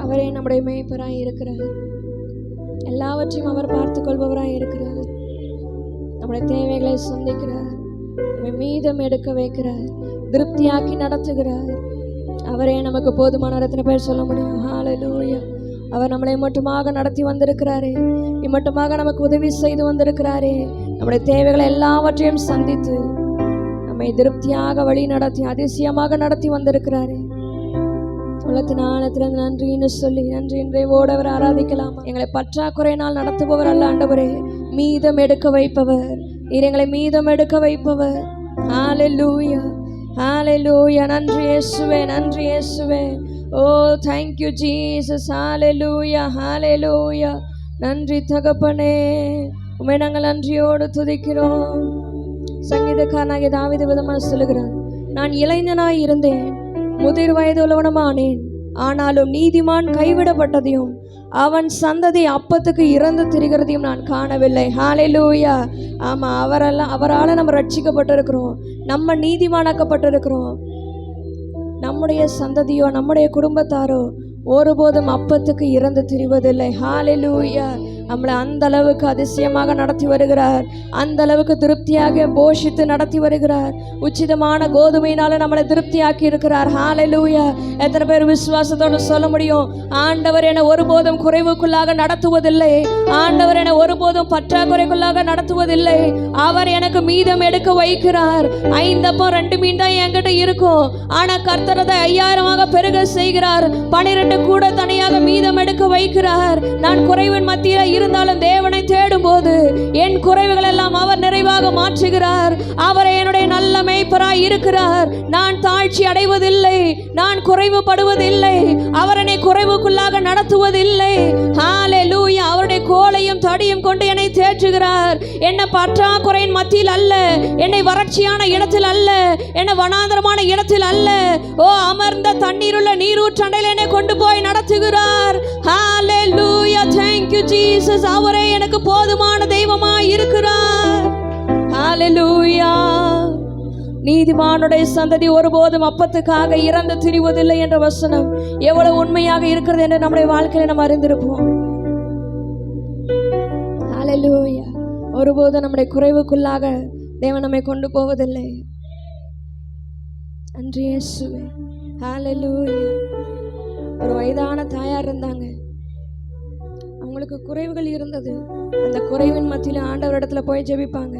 அவரே நம்முடைய மேய்ப்பராய் இருக்கிறார். எல்லாவற்றையும் அவர் பார்த்து கொள்பவராய் இருக்கிறார். நம்முடைய தேவைகளை சந்திக்கிறார். நம்மை மீதம் எடுக்க வைக்கிறார். திருப்தியாக்கி நடத்துகிறார். அவரே நமக்கு போதுமான எத்தனை பேர் சொல்ல முடியும்? ஹல்லேலூயா. அவர் நம்மளை மட்டுமாக நடத்தி வந்திருக்கிறாரே, இம்மட்டுமாக நமக்கு உதவி செய்து வந்திருக்கிறாரே. நம்முடைய தேவைகளை எல்லாவற்றையும் சந்தித்து நம்மை திருப்தியாக வழி நடத்தி அதிசயமாக நடத்தி வந்திருக்கிறாரே. உள்ளத்தின் ஆழத்திலிருந்து நன்றின்னு சொல்லி நன்றி இன்றையோடு அவர் ஆராதிக்கலாம். எங்களை பற்றாக்குறையினால் நடத்துபவர் அல்ல ஆண்டவரே, மீதம் எடுக்க வைப்பவர். நீர் எங்களை மீதம் எடுக்க வைப்பவர். ஹல்லேலூயா, ஹல்லேலூயா. நன்றி இயேசுவே, நன்றி இயேசுவே. Oh thank you Jesus. Hallelujah, hallelujah. நன்றி தகப்பனே, உம்மை நாங்கள் நன்றியோடு துதிக்கிறோம். சங்கீதக்காரனாகிய தாவீது விதமாக சொல்லுகிறான், நான் இளைஞனாய் இருந்தேன், முதிர் வயது உள்ளவனுமானேன், ஆனாலும் நீதிமான் கைவிடப்பட்டதையும் அவன் சந்ததி அப்பத்துக்கு இறந்து திரிகிறதையும் நான் காணவில்லை. ஹல்லேலூயா. ஆமாம், அவரால் நம்ம ரட்சிக்கப்பட்டிருக்கிறோம், நம்ம நீதிமானாக்கப்பட்டிருக்கிறோம். நம்முடைய சந்ததியோ நம்முடைய குடும்பத்தாரோ ஒருபோதும் அப்பத்துக்கு இறந்து திரிவதில்லை. ஹல்லேலூயா. நம்மளை அந்த அளவுக்கு அதிசயமாக நடத்தி வருகிறார். அந்த அளவுக்கு திருப்தியாக போஷித்து நடத்தி வருகிறார். உச்சிதமான கோதுமையினால நம்மளை திருப்தியாக்கி இருக்கிறார். ஹல்லேலூயா. எத்தனை பேர் விசுவாசத்தோடு சொல்ல முடியும்? ஆண்டவர் என ஒருபோதும் குறைவுக்குள்ளாக நடத்துவதில்லை. ஆண்டவர் என ஒருபோதும் பற்றாக்குறைக்குள்ளாக நடத்துவதில்லை. அவர் எனக்கு மீதம் எடுக்க வைக்கிறார். 5 அப்பம் 2 மீன் தான் என்கிட்ட இருக்கும், ஆனா கர்த்தரதை 5000 பெருக செய்கிறார். 12 கூட தனியாக மீதம் எடுக்க வைக்கிறார். நான் குறைவின் மத்தியில் இருந்தாலும் தேவனை தேடும் போது என் குறைவுகள் எல்லாம் அவர் நிறைவாக மாற்றுகிறார். அவரை என்னுடைய நல்ல மேய்ப்பராய் இருக்கிறார். நான் தாழ்ச்சி அடைவதில்லை, நான் குறைவுபடுவதில்லை. அவர் என்னை குறைவுக்குள்ளாக நடத்துவதில்லை. ஹல்லேலூயா. அவருடைய கோலையும் தடியும் கொண்டு என்னை தேற்றுகிறார். என்னை பற்றாக்குறையின் மத்தியில் அல்ல, என்னை வறட்சியான இடத்தில் அல்ல, என்னை வனாந்தரமான இடத்தில் அல்ல, ஓ அமர்ந்த தண்ணீருள்ள நீரூற்றண்டையில் என்னை கொண்டு போய் நடத்துகிறார். ஹல்லேலூயா. thank you Jesus. அவரே எனக்கு போதுமான தெய்வமாய் இருக்கிறார். ஹல்லேலூயா. நீதிமானுடைய சந்ததி ஒருபோதும் அப்பத்துக்காக இறந்து திரிவதில்லை என்ற வசனம் எவ்வளவு உண்மையாக இருக்கிறது என்று நம்முடைய வாழ்க்கையில நம்ம அறிந்திருப்போம். ஹல்லேலூயா. ஒருபோதும் நம்முடைய குறைவுக்குள்ளாக தேவன் நம்மை கொண்டு போவதில்லை. நன்றி இயேசுவே. ஹல்லேலூயா. ஒரு வயதான தாயார் இருந்தாங்க. அவங்களுக்கு குறைவுகள் இருந்தது. அந்த குறைவின் மத்தியில் ஆண்டவரிடத்துல போய் ஜெபிப்பாங்க.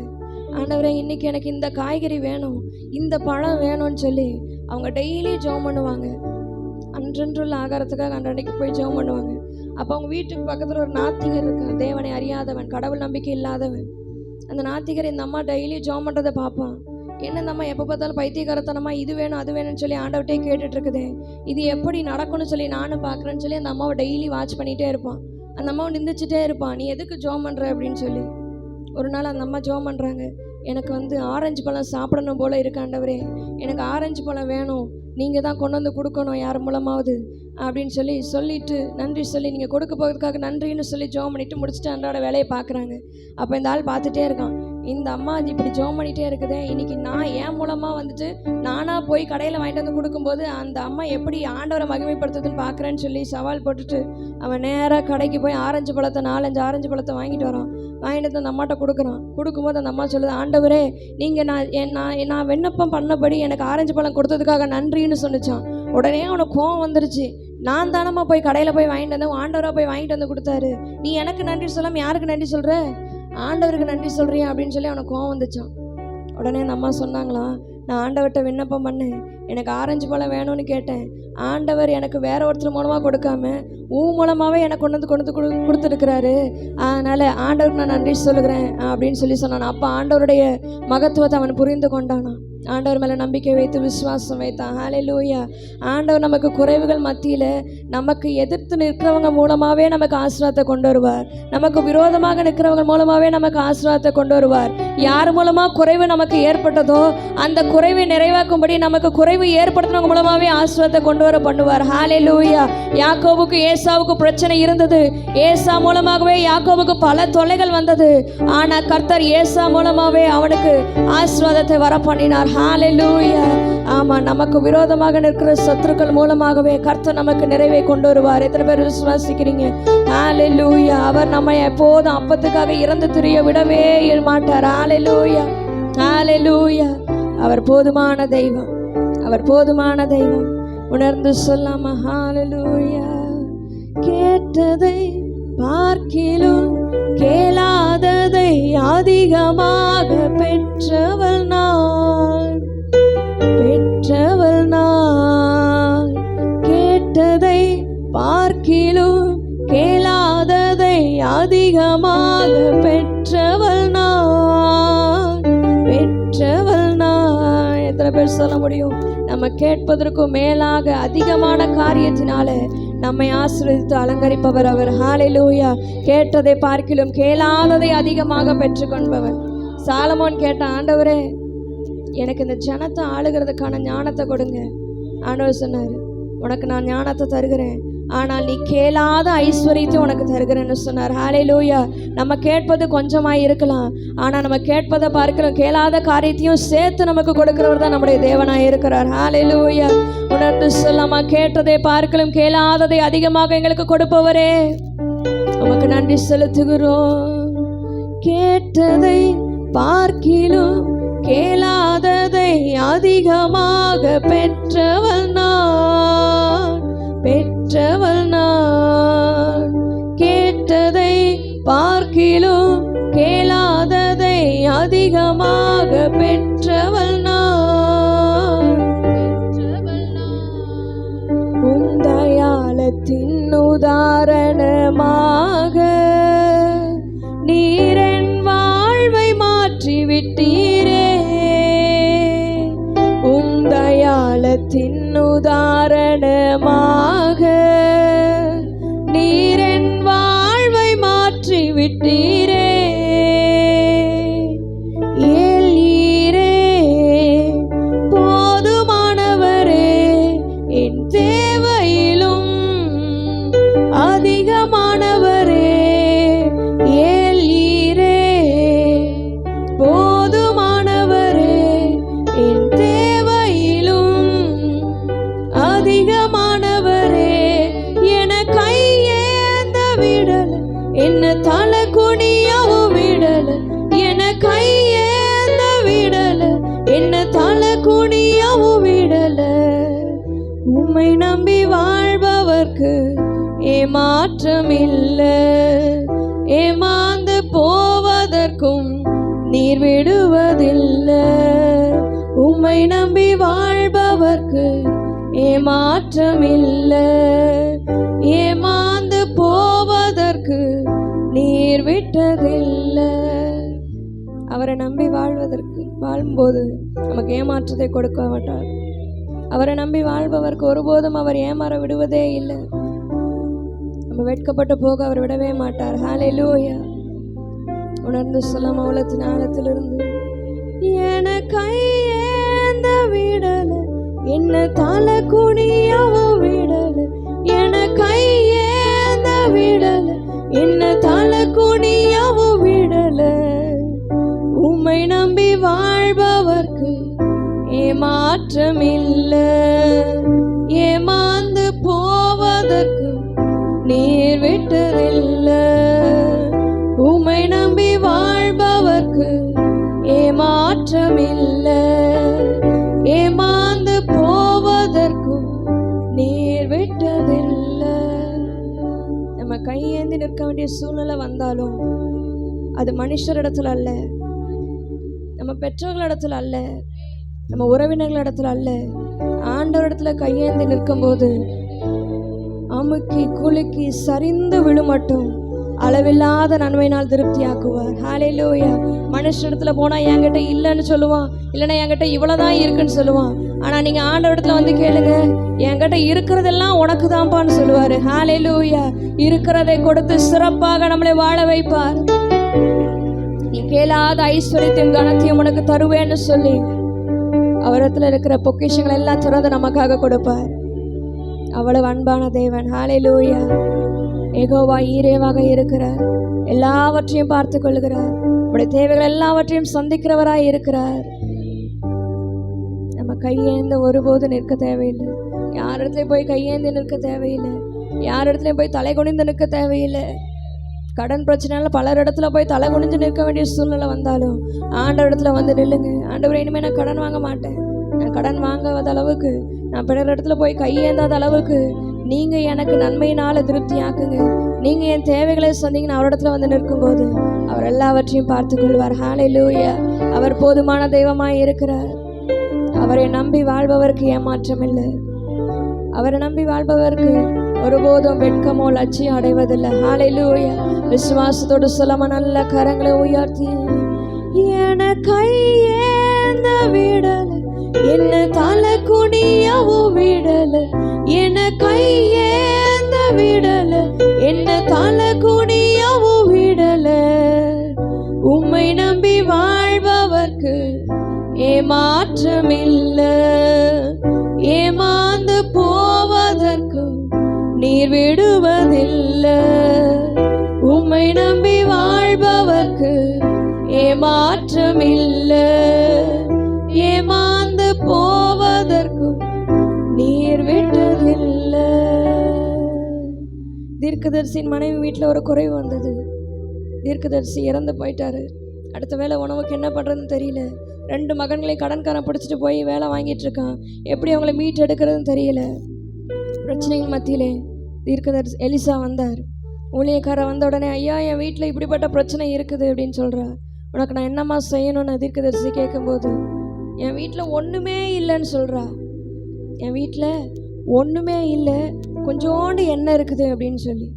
ஆண்டவரே, இன்னைக்கு எனக்கு இந்த காய்கறி வேணும், இந்த பழம் வேணும்னு சொல்லி அவங்க டெய்லி ஜெபம் பண்ணுவாங்க. அன்றன்றுள்ள ஆகாரத்துக்காக அன்றைக்கு போய் ஜெபம் பண்ணுவாங்க. அப்போ அவங்க வீட்டுக்கு பக்கத்தில் ஒரு நாத்திகர் இருக்கான், தேவனை அறியாதவன், கடவுள் நம்பிக்கை இல்லாதவன். அந்த நாத்திகர் இந்த அம்மா டெய்லி ஜெபம் பண்ணுறதை பார்ப்பான். என்ன இந்த அம்மா எப்போ பார்த்தாலும் பைத்தியக்காரத்தனமா இது வேணும் அது வேணும்னு சொல்லி ஆண்டவர்கிட்டே கேட்டுட்டு இருக்குதே, இது எப்படி நடக்கும்னு சொல்லி நானும் பார்க்குறேன்னு சொல்லி அந்த அம்மாவை டெய்லி வாட்ச் பண்ணிகிட்டே இருப்பான். அந்த அம்மாவை நிந்திச்சுட்டே இருப்பான், நீ எதுக்கு ஜெபம் பண்ணுற அப்படின்னு சொல்லி. ஒரு நாள் அந்த அம்மா ஜெபம் பண்ணுறாங்க, எனக்கு ஆரஞ்சு பழம் சாப்பிடணும் போல் இருக்கு ஆண்டவரே, எனக்கு ஆரஞ்சு பழம் வேணும், நீங்கள் தான் கொண்டு வந்து கொடுக்கணும் யார் மூலமாவது அப்படின்னு சொல்லிட்டு நன்றி சொல்லி நீங்கள் கொடுக்க போகிறதுக்காக நன்றின்னு சொல்லி ஜெபம் பண்ணிவிட்டு முடிச்சுட்டு அன்றாட வேலையை பார்க்குறாங்க. அப்போ இந்த ஆள் பார்த்துட்டே இருக்கான், இந்த அம்மா அது இப்படி ஜெபம் பண்ணிகிட்டே இருக்குதே, இன்றைக்கி நான் என் மூலமாக நானாக போய் கடையில் வாங்கிட்டு வந்து கொடுக்கும்போது அந்த அம்மா எப்படி ஆண்டவரை மகிமைப்படுத்துதுன்னு பார்க்குறேன்னு சொல்லி சவால் போட்டுட்டு அவன் நேராக கடைக்கு போய் ஆரஞ்சு பழத்தை 4-5 ஆரஞ்சு பழத்தை வாங்கிட்டு வரான். வாங்கிட்டு வந்து அந்த அம்மாட்ட கொடுக்குறான். கொடுக்கும்போது அந்த அம்மா சொல்லுது, ஆண்டவரே, நீங்கள் நான் விண்ணப்பம் பண்ணபடி எனக்கு ஆரஞ்சு பழம் கொடுத்ததுக்காக நன்றின்னு சொன்னிச்சான். உடனே அவனுக்கு கோவம் வந்துருச்சு, நான் தானம்மா போய் கடையில் போய் வாங்கிட்டு வந்தேன், ஆண்டவராக போய் வாங்கிட்டு வந்து கொடுத்தாரு, நீ எனக்கு நன்றி சொல்லாமல் யாருக்கு நன்றி சொல்கிற, ஆண்டவருக்கு நன்றி சொல்கிறியா அப்படின்னு சொல்லி அவனுக்கு கோவம் வந்துச்சான். உடனே அந்த அம்மா சொன்னாங்களா, நான் ஆண்டவர்கிட்ட விண்ணப்பம் பண்ணேன், எனக்கு ஆரஞ்சு பழம் வேணும்னு கேட்டேன், ஆண்டவர் எனக்கு வேற ஒருத்தர் மூலமாக கொடுக்காம மூலமாகவே எனக்கு கொண்டு வந்து கொடுத்துருக்கிறாரு, அதனால் ஆண்டவருக்கு நான் நன்றி சொல்லுகிறேன் அப்படின்னு சொல்லி சொன்னான். அப்போ ஆண்டவருடைய மகத்துவத்தை அவன் புரிந்து கொண்டானா. ஆண்டவர் மேலே நம்பிக்கை வைத்து விசுவாசம் வைத்தான். ஹல்லேலூயா. ஆண்டவர் நமக்கு குறைவுகள் மத்தியில் நமக்கு எதிர்த்து நிற்கிறவங்க மூலமாகவே நமக்கு ஆசீர்வாதத்தை கொண்டு வருவார். நமக்கு விரோதமாக நிற்கிறவங்க மூலமாகவே நமக்கு ஆசீர்வாதத்தை கொண்டு வருவார். யார் மூலமாக குறைவு நமக்கு ஏற்பட்டதோ அந்த குறைவை நிறைவாக்கும்படி நமக்கு குறைவு ஏற்படுத்தினவங்க மூலமாகவே ஆசீர்வாதத்தை கொண்டு வர பண்ணுவார். ஹல்லேலூயா. யாக்கோபுக்கு ஏசாவுக்கு பிரச்சனை இருந்தது. ஏசா மூலமாகவே யாக்கோபுக்கு பல தொல்லைகள் வந்தது. ஆனால் கர்த்தர் ஏசா மூலமாகவே அவனுக்கு ஆசீர்வாதத்தை வர பண்ணினார். ஹல்லேலூயா. ஆமாம், நமக்கு விரோதமாக நிற்கிற சத்துருக்கள் மூலமாகவே கர்த்தர் நமக்கு நிறைவை கொண்டு வருவார். எத்தனை பேர் விசுவாசிக்கிறீங்க? ஹல்லேலூயா. அவர் நம்ம எப்போதும் அப்பத்துக்காக இறந்து திரிய விடவே மாட்டார். ஹல்லேலூயா. ஹல்லேலூயா. அவர் போதுமான தெய்வம். அவர் போதுமான தெய்வம். உணர்ந்து சொல்லாம ஹல்லேலூயா. கேட்டதை பார்க்கிலும் கேளாததை அதிகமாக பெற்றவள் நான், பெற்றவள் நான். கேட்டதை பார்க்கிலும் கேளாததை அதிகமாக பெற்றவள் நான், பெற்றவள் நான். எத்தனை பேர் சொல்ல முடியும்? நம்ம கேட்பதற்கும் மேலாக அதிகமான காரியத்தினால நம்மை ஆசீர்வதித்து அலங்கரிப்பவர் அவர். ஹல்லேலூயா. கேட்டதை பார்க்கிலும் கேளாததை அதிகமாக பெற்றுக்கொள்பவர். சாலமோன் கேட்ட, ஆண்டவரே எனக்கு இந்த ஜனத்தை ஆளுகிறதுக்கான ஞானத்தை கொடுங்க. ஆண்டவர் சொன்னார், உனக்கு நான் ஞானத்தை தருகிறேன், ஆனால் நீ கேளாத ஐஸ்வர்யத்தை உனக்கு தருகிறேன்னு சொன்னார். ஹல்லேலூயா. நம்ம கேட்பது கொஞ்சமாக இருக்கலாம், ஆனால் நம்ம கேட்பதை பார்க்கிறோம் கேளாத காரியத்தையும் சேர்த்து நமக்கு கொடுக்கிறவர் தான் நம்முடைய தேவனாக இருக்கிறார். ஹல்லேலூயா. உணர்ந்து சொல்லாமா, கேட்டதை பார்க்கலும் கேளாததை அதிகமாக எங்களுக்கு கொடுப்பவரே உமக்கு நன்றி செலுத்துகிறோம். கேட்டதை பார்க்கிலும் கேளாததை அதிகமாக பெற்றவள் நான், பெற்றவள் நான். கேட்டதை பார்க்கிலும் கேளாததை அதிகமாக பெற்றவள் நான், பெற்றவள் நான். உம் தயாளத்தின் உதாரணமாக நீரென் வாழ்வை மாற்றி விட்டீரே. உம் தயாளத்தின் உதாரணமாக நீரென் வாழ்வை மாற்றி விட்டீரே. ஏலீரே போதுமானவரே, என் தேவையிலும் அதிகமானவரே. ஏலீரே போதுமானவரே, என் தேவையிலும் அதிகமானவரே. என கையேந்த விடல, என்ன தலை குனியவும் விடல. என கையேந்த விடல, என்ன தலை குனியவும் விடல. உம்மை நம்பி வாழ்பவர்க்கு ஏமாற்றம் இல்லை, ஏமாந்து போவதற்கும் நீர் விடுவதில்லை. உம்மை நம்பி வாழ்பவர்க்கு ஏமாற்றம் இல்லை, ஏமாந்து போவதற்கு நீர் விட்டதில்லை. அவரை நம்பி வாழும்போது நமக்கு ஏமாற்றத்தை கொடுக்க மாட்டார். அவரை நம்பி வாழ்பவருக்கு ஒருபோதும் அவர் ஏமாற விடுவதே இல்லை. நம்ம வெட்கப்பட்டு போக அவர் விடவே மாட்டார். ஹல்லேலூயா. உணர்ந்து சொல்லாம உள்ளத்தின் ஆழத்திலிருந்து, என கையேந்த விடல, என்ன தலை குனியவும் விடல. என கையேந்த விடல, என்ன தலை குனியவும் விடல. உம்மை நம்பி வாழ்பவர்க்கு ஏமாற்றம் இல்லை, ஏமாந்து போவதற்கு நீர் விட்டதில்லை. உம்மை நம்பி வாழ்பவர்க்கு ஏமாற்றம் இல்லை, ஏமாந்து போவதற்கும் நீர் விட்டதில்லை. நம்ம கையேந்தி நிற்க வேண்டிய சூழ்நிலை வந்தாலும் அது மனுஷரிடத்துல அல்ல, நம்ம பெற்றோர்களிடத்துல அல்ல, நம்ம உறவினர்களிடத்துல அல்ல, ஆண்டவரிடத்துல கையேந்தி நிற்கும்போது அமுக்கி குலுக்கி சரிந்து விழுமட்டும் அளவில்லாத நன்மையினால் திருப்தியாக்குவார். ஹல்லேலூயா. மனுஷனிடத்துல போனா என்கிட்ட இல்லைன்னு சொல்லுவான், இல்லைன்னா என்கிட்ட இவ்வளவுதான் இருக்குன்னு சொல்லுவான். ஆனா நீங்க ஆண்டவரிடத்துல வந்து கேளுங்க, என்கிட்ட இருக்கிறதெல்லாம் உனக்கு தான்பான்னு சொல்லுவாரு. ஹல்லேலூயா. இருக்கிறதை கொடுத்து சிறப்பாக நம்மளை வாழ வைப்பார். நீ கேளாத ஐஸ்வர்யத்தையும் கனத்தையும் உனக்கு தருவேன்னு சொல்லி அவரத்துல இருக்கிற பொக்கிஷங்கள் எல்லாம் திறந்து நமக்காக கொடுப்பார். அவ்வளவு அன்பான தேவன். ஹல்லேலூயா. யெகோவா ஈரேவாக இருக்கிறார். எல்லாவற்றையும் பார்த்து கொள்கிறார். நம்முடைய தேவைகள் எல்லாவற்றையும் சந்திக்கிறவராய் இருக்கிறார். நம்ம கையேந்த ஒருபோது நிற்க தேவையில்லை. யார் இடத்துலையும் போய் கையேந்தி நிற்க தேவையில்லை. யார் இடத்துலையும் போய் தலை குனிந்து நிற்க தேவையில்லை. கடன் பிரச்சனைனால பலர் இடத்துல போய் தலை குனிஞ்சு நிற்க வேண்டிய சூழ்நிலை வந்தாலும் ஆண்டவர் இடத்துல வந்து நில்லுங்க. ஆண்டவரே, இனிமேல் நான் கடன் வாங்க மாட்டேன். நான் கடன் வாங்காத அளவுக்கு, நான் பிறர் இடத்துல போய் கையேந்தாத அளவுக்கு நீங்கள் எனக்கு நன்மையினால் திருப்தி ஆக்குங்க. நீங்கள் என் தேவைகளை சொன்னீங்கன்னு அவரிடத்துல வந்து நிற்கும்போது அவர் எல்லாவற்றையும் பார்த்து கொள்வார். ஹல்லேலூயா. அவர் போதுமான தெய்வமாய் இருக்கிறார். அவரை நம்பி வாழ்பவருக்கு ஏமாற்றம் இல்லை. அவரை நம்பி வாழ்பவருக்கு ஒருபோதும் வெட்கமோ லட்சியம் அடைவதில்லை. ஹல்லேலூயா. விசுவாசத்தோடு சொல்லமா நல்ல கரங்களை உயர்த்தி, என கையேந்த விடல, என்ன தலை குனியவும் விடல, என கையேந்த விடல, என்ன தலை குனியவும் விடல. உம்மை நம்பி வாழ்பவர்க்கு ஏமாற்றமில்லை. ஏமாந்து போவதற்கு நீர் விடுவதில்லை. உம்மை நம்பி வாழ்பவர்க்கு ஏமாற்றமில்லை. ஏமாந்து போவதற்கு நீர் விட்டதில்லை. தீர்க்கதரிசியின் மனைவி வீட்டில் ஒரு குறைவு வந்தது. தீர்க்கதரிசி இறந்து போயிட்டாரு. அடுத்த வேளை உணவுக்கு என்ன பண்ணுறதுன்னு தெரியல. 2 மகன்களை கடன்காரன் பிடிச்சிட்டு போய் வேலை வாங்கிட்டு இருக்கான். எப்படி அவங்கள மீட் எடுக்கிறதுன்னு தெரியல. பிரச்சனையின் மத்தியிலே தீர்க்கதரிசி எலிசா வந்தார். ஊழியக்காரர் வந்த உடனே, ஐயா, என் வீட்டில் இப்படிப்பட்ட பிரச்சனை இருக்குது அப்படின்னு சொல்கிறா. உனக்கு நான் என்னம்மா செய்யணும்னு தீர்க்கதரிசி கேட்கும்போது, என் வீட்டில் ஒன்றுமே இல்லைன்னு சொல்கிறா. என் வீட்டில் ஒன்றுமே இல்லை, கொஞ்சோண்டு எண்ணெய் இருக்குது அப்படின்னு சொல்லி.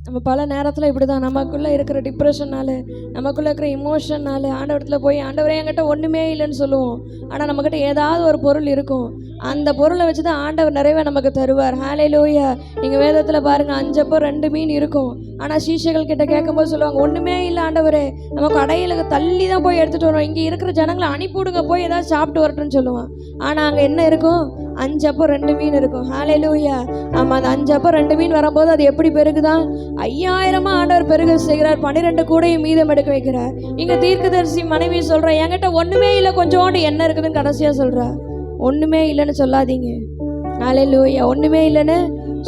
நம்ம பல நேரத்தில் இப்படி தான் நமக்குள்ளே இருக்கிற டிப்ரெஷனால், நமக்குள்ளே இருக்கிற இமோஷனால் ஆண்டவரத்தில் போய், ஆண்டவரே என்கிட்ட ஒன்றுமே இல்லைன்னு சொல்லுவோம். ஆனால் நம்மக்கிட்ட ஏதாவது ஒரு பொருள் இருக்கும். அந்த பொருளை வச்சு தான் ஆண்டவர் நிறைவே நமக்கு தருவார். ஹல்லேலூயா. நீங்கள் வேதத்தில் பாருங்கள், 5 அப்போ 2 மீன் இருக்கும். ஆனால் சீஷைகள் கிட்ட கேட்கும்போது சொல்லுவாங்க, ஒன்றுமே இல்லை ஆண்டவரே, நம்ம கடையிலுக்கு தள்ளி தான் போய் எடுத்துகிட்டு வரோம். இங்கே இருக்கிற ஜனங்களை அனுப்பிவிடுங்க, போய் ஏதாவது சாப்பிட்டு வரட்டும்னு சொல்லுவான். ஆனால் அங்கே என்ன இருக்கும்? 5 அப்போ 2 மீன் இருக்கும். ஹல்லேலூயா. ஆமாம், அந்த 5 அப்போ 2 மீன் வரும்போது அது எப்படி பெருகுதான்? 5000 ஆண்டவர் பெருக செய்கிறார். 12 கூடையும் மீதம் எடுக்க வைக்கிறார். இங்கே தீர்க்கதரிசி மனைவி சொல்கிறா, என்கிட்ட ஒன்றுமே இல்லை, கொஞ்சோண்டு எண்ணெய் இருக்குதுன்னு கடைசியாக சொல்கிறா. ஒன்றுமே இல்லைன்னு சொல்லாதீங்க. ஹல்லேலூயா. ஒன்றுமே இல்லைன்னு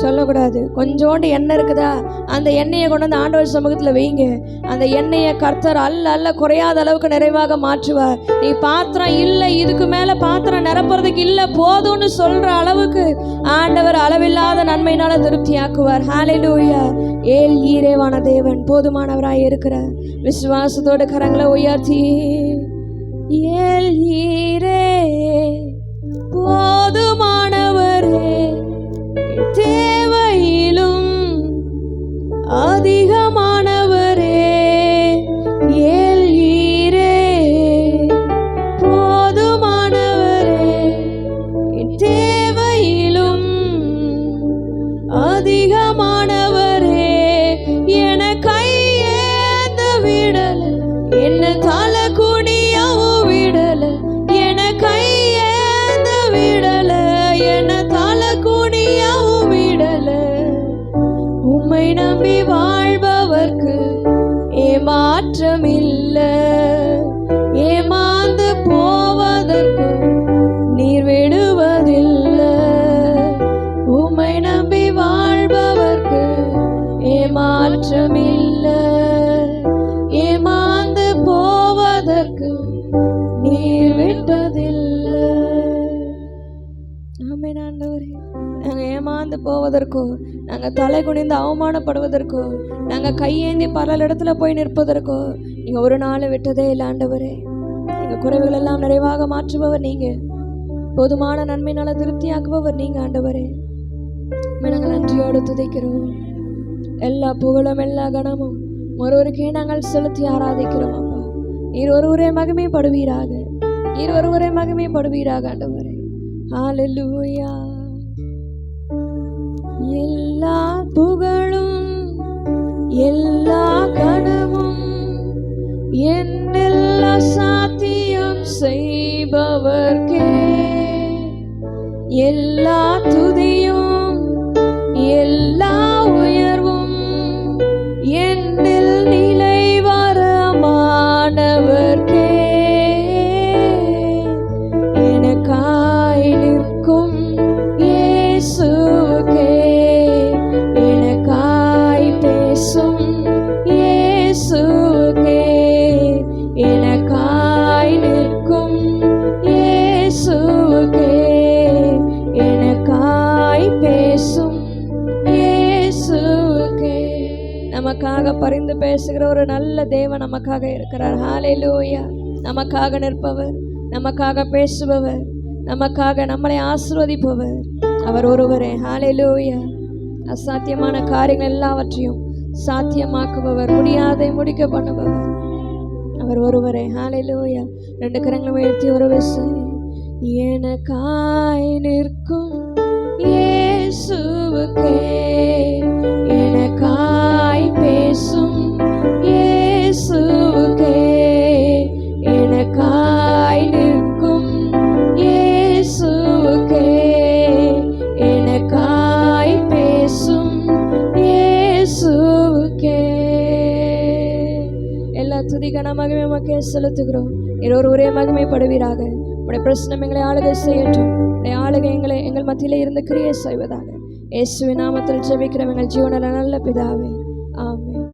சொல்லக்கூடாது. கொஞ்சோண்டு எண்ணெய் இருக்குதா, அந்த எண்ணெயை கொண்டு வந்து ஆண்டவர் சமூகத்தில் வைங்க. அந்த எண்ணெயை கர்த்தர் அல்ல குறையாத அளவுக்கு நிறைவாக மாற்றுவார். நீ பாத்திரம் இல்லை, இதுக்கு மேலே பாத்திரம் நிரப்புறதுக்கு இல்லை, போதும்னு சொல்கிற அளவுக்கு ஆண்டவர் அளவில்லாத நன்மையினால திருப்தி ஆக்குவார். ஹல்லேலூயா. ஏல் ஈரேவான தேவன் போதுமானவராய் இருக்கிறார். விசுவாசத்தோடு கரங்களை உயர்த்தி, ஏல் ஈரே போதுமானவரே, தேவையிலும் அதிகமானவரே, ஏல் ஈரே போதுமானவரே, தேவையிலும் அதிகமானவரே, என கையேந்த விடல, என்ன தலை குனியவும் விடல, என கையேந்த விடல, என்ன தலை குனியவும் விடல. உம்மை நம்பி வாழ்பவர்க்கு ஏமாற்றமில்லை. ஏமாந்து போவதற்கு நீர் விடுவதில்லை. உம்மை நம்பி வாழ்பவர்க்கு ஏமாற்றமில்லை. ஏமாந்து போவதற்கு நீர் விட்டதில்லை. ஆமென் ஆண்டவரே. நாங்கள் ஏமாந்து போவதற்கோ, நாங்கள் தலை குனிந்து அவமானப்படுவதற்கோ, நாங்கள் கையேந்தி பல இடத்துல போய் நிற்பதற்கோ நீங்கள் ஒரு நாள் விட்டதே இல்லை ஆண்டவரே. எங்கள் குறைவுகள் எல்லாம் நிறைவாக மாற்றுபவர் நீங்கள். போதுமான நன்மையினால திருப்தியாக்குபவர் நீங்கள் ஆண்டவரே. நாங்கள் நன்றியோடு துதிக்கிறோம். எல்லா புகழும் எல்லா கனமும் ஒருவருக்கே நாங்கள் செலுத்தி ஆராதிக்கிறோம். அப்பா, நீர் ஒருவரே மகிமைப்படுவீராக. நீர் ஒருவரே மகிமைப்படுவீராக ஆண்டவரே. ஹல்லேலூயா. எல்லா புகழும் எல்லா கனமும் என்னில் அசாத்தியம் செய்பவர்க்கே எல்லா துதியும் எல்லா உயர்வும். என்னில் நிலைவரமானவர்க்கே எனக்காய் நிற்கும் இயேசுவுக்கே எனக்காய் பேசும் இயேசுவுக்கே எனக்காய் நிற்கும் இயேசுவுக்கே எனக்காய் பேசும் இயேசுவுக்கே. நமக்காக பரிந்து பேசுகிற ஒரு நல்ல தேவன் நமக்காக இருக்கிறார். ஹல்லேலூயா. நமக்காக நிற்பவர், நமக்காக பேசுபவர், நமக்காக நம்மளை ஆசீர்வதிப்பவர் அவர் ஒருவரே. ஹல்லேலூயா. அசாத்தியமான காரியங்கள் எல்லாவற்றையும் சாத்தியமாக்குபவர், முடியாதை முடிக்க பண்ணுபவர் அவர் ஒருவரே. ஹல்லேலூயா. 2 கரங்களும் உயர்த்தி ஒரு விசை. எனக்காய் நிற்கும் இயேசுவுக்கே எனக்காய் பேசும் இயேசுவுக்கே எனக்காய் நிற்கும் இயேசுவுக்கே எனக்காய் பேசும் இயேசுவுக்கே. எல்லா துதி கன மகிமை உமக்கே செலுத்துகிறோம். ஒரே மகிமைப்படுவீராக. உடைய பிரச்சனை எங்களை ஆளுகை செய்யட்டும். உடைய ஆளுகை எங்கள் மத்தியிலே இருந்து கிரியை செய்வதாக. இயேசுவின் நாமத்தில் ஜெபிக்கிறோம் எங்கள் ஜீவனில் நல்ல பிதாவே. ஆமென்.